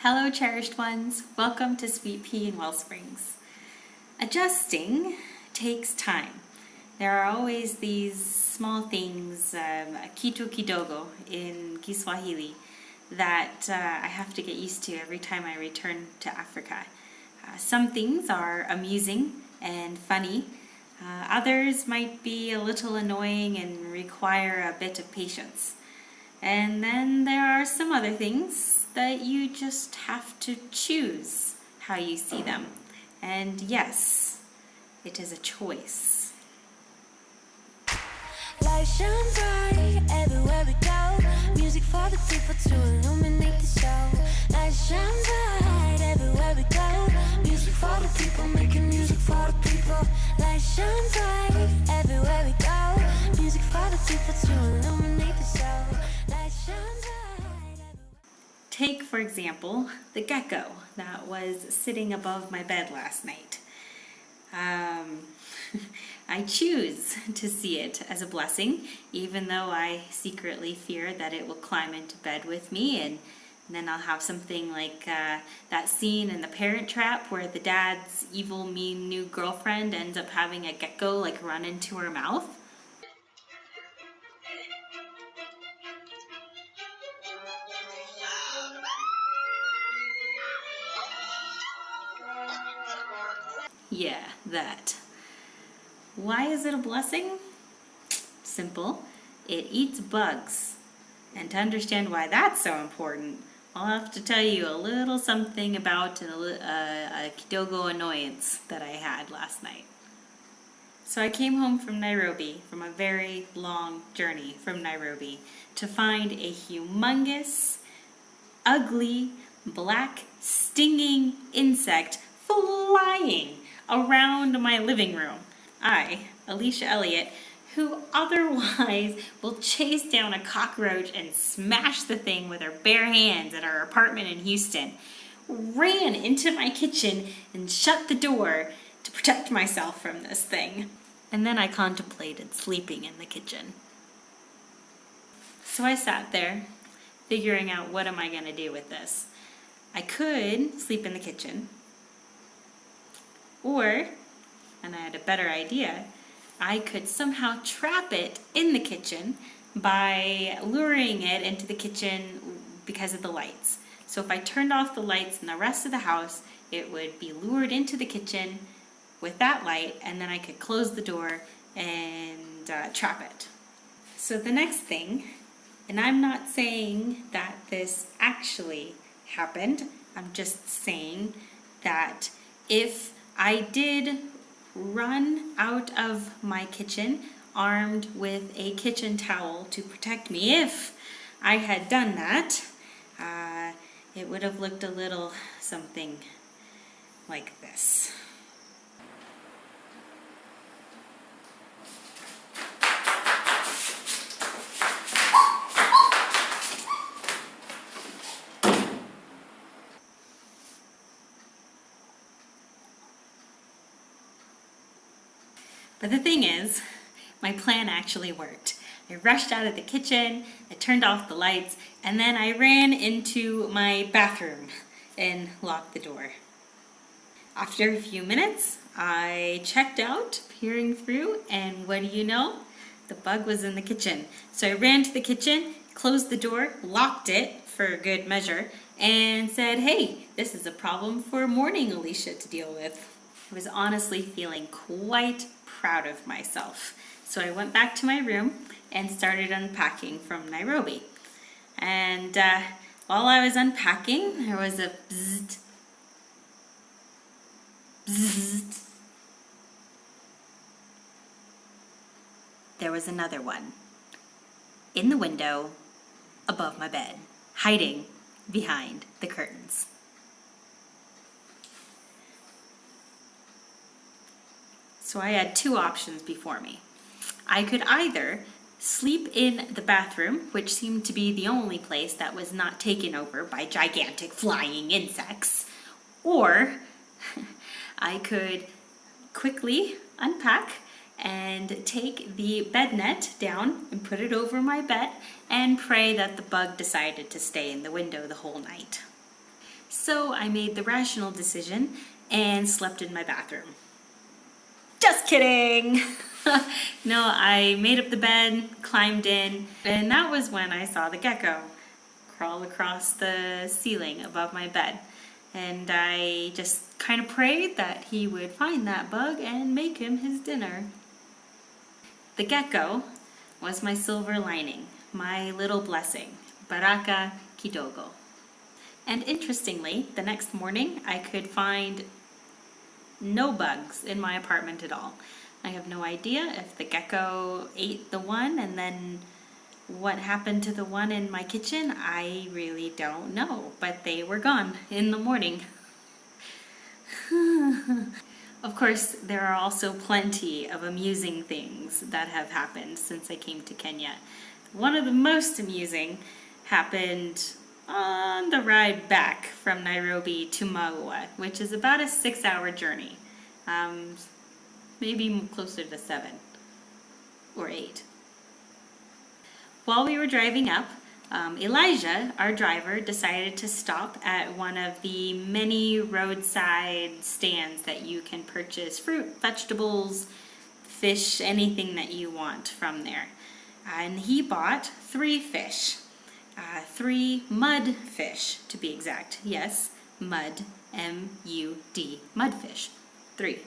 Hello, cherished ones. Welcome to Sweet Pea and Wellsprings. Adjusting takes time. There are always these small things, kidogo in Kiswahili, that I have to get used to every time I return to Africa. Some things are amusing and funny. Others might be a little annoying and require a bit of patience. And then there are some other things that you just have to choose how you see them. And yes, it is a choice. Light shine bright everywhere we go. Music for the people to illuminate the show. Light shine bright everywhere we go. Music for the people, making music for the people. Light shine bright everywhere we go. Music for the people to illuminate the show. Light shine bright. Take, for example, the gecko that was sitting above my bed last night. I choose to see it as a blessing, even though I secretly fear that it will climb into bed with me, and then I'll have something like that scene in The Parent Trap where the dad's evil, mean new girlfriend ends up having a gecko like run into her mouth. Yeah, that. Why is it a blessing? Simple. It eats bugs. And to understand why that's so important, I'll have to tell you a little something about a kidogo annoyance that I had last night. So I came home from Nairobi, from a very long journey from Nairobi, to find a humongous, ugly, black, stinging insect flying around my living room. I, Alicia Elliott, who otherwise will chase down a cockroach and smash the thing with her bare hands at our apartment in Houston, ran into my kitchen and shut the door to protect myself from this thing. And then I contemplated sleeping in the kitchen. So I sat there, figuring out what am I going to do with this. I could sleep in the kitchen, or, and I had a better idea, I could somehow trap it in the kitchen by luring it into the kitchen because of the lights. So if I turned off the lights in the rest of the house, it would be lured into the kitchen with that light, and then I could close the door and trap it. So the next thing, and I'm not saying that this actually happened, I'm just saying that if I did run out of my kitchen armed with a kitchen towel to protect me, if I had done that, it would have looked a little something like this. But the thing is, my plan actually worked. I rushed out of the kitchen, I turned off the lights, and then I ran into my bathroom and locked the door. After a few minutes, I checked out, peering through, and what do you know? The bug was in the kitchen. So I ran to the kitchen, closed the door, locked it for good measure, and said, hey, this is a problem for morning Alicia to deal with. I was honestly feeling quite proud of myself. So I went back to my room and started unpacking from Nairobi. And while I was unpacking, there was a bzzzt, bzzzt. There was another one in the window above my bed, hiding behind the curtains. So I had two options before me. I could either sleep in the bathroom, which seemed to be the only place that was not taken over by gigantic flying insects, or I could quickly unpack and take the bed net down and put it over my bed and pray that the bug decided to stay in the window the whole night. So I made the rational decision and slept in my bathroom. Just kidding! No, I made up the bed, climbed in, and that was when I saw the gecko crawl across the ceiling above my bed. And I just kind of prayed that he would find that bug and make him his dinner. The gecko was my silver lining, my little blessing, Baraka, kidogo. And interestingly, the next morning I could find no bugs in my apartment at all. I have no idea if the gecko ate the one and then what happened to the one in my kitchen. I really don't know, but they were gone in the morning. Of course, there are also plenty of amusing things that have happened since I came to Kenya. One of the most amusing happened on the ride back from Nairobi to Maua, which is about a 6-hour journey. Maybe closer to 7 or 8. While we were driving up, Elijah, our driver, decided to stop at one of the many roadside stands that you can purchase fruit, vegetables, fish, anything that you want from there. And he bought 3 fish. 3 mud fish, to be exact. Yes, mud, M-U-D, mudfish. 3.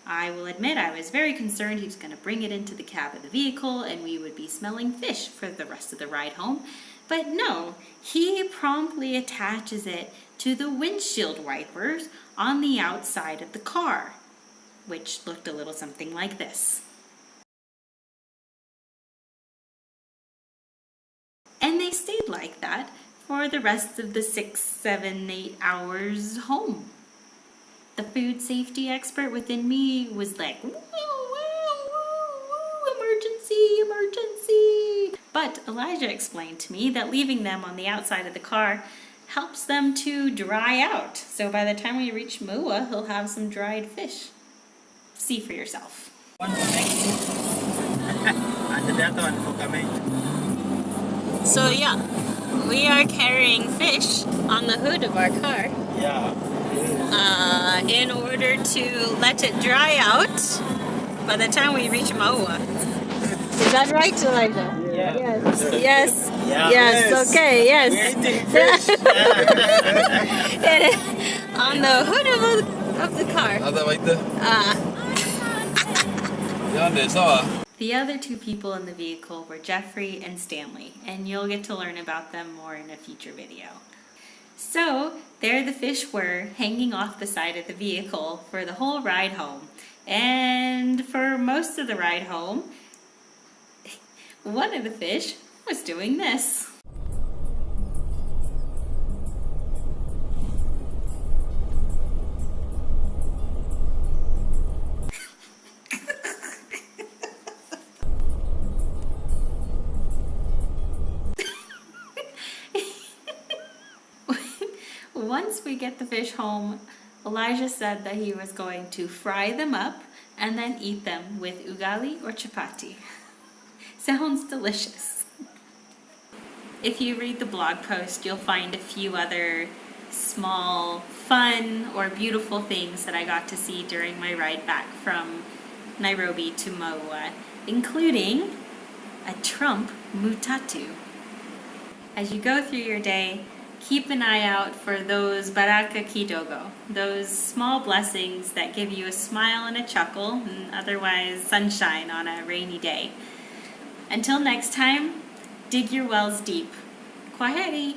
I will admit I was very concerned he was going to bring it into the cab of the vehicle and we would be smelling fish for the rest of the ride home. But no, he promptly attaches it to the windshield wipers on the outside of the car, which looked a little something like this. And they stayed like that for the rest of the 6, 7, 8 hours home. The food safety expert within me was like, woo, woo, woo, emergency, emergency. But Elijah explained to me that leaving them on the outside of the car helps them to dry out. So by the time we reach Mua, he'll have some dried fish. See for yourself. So yeah, we are carrying fish on the hood of our car. Yeah. In order to let it dry out by the time we reach Maua. Is that right, Elijah? Yeah. Yes. Yes. Yeah. Yes. Okay. Yes. We're eating fish. It is on the hood of the car. The other 2 people in the vehicle were Jeffrey and Stanley, and you'll get to learn about them more in a future video. So, there the fish were, hanging off the side of the vehicle for the whole ride home. And for most of the ride home, one of the fish was doing this. Once we get the fish home, Elijah said that he was going to fry them up and then eat them with ugali or chapati. Sounds delicious. If you read the blog post, you'll find a few other small, fun, or beautiful things that I got to see during my ride back from Nairobi to Maua, including a Trump mutatu. As you go through your day, keep an eye out for those Baraka kidogo, those small blessings that give you a smile and a chuckle, and otherwise sunshine on a rainy day. Until next time, dig your wells deep. Kwaheri!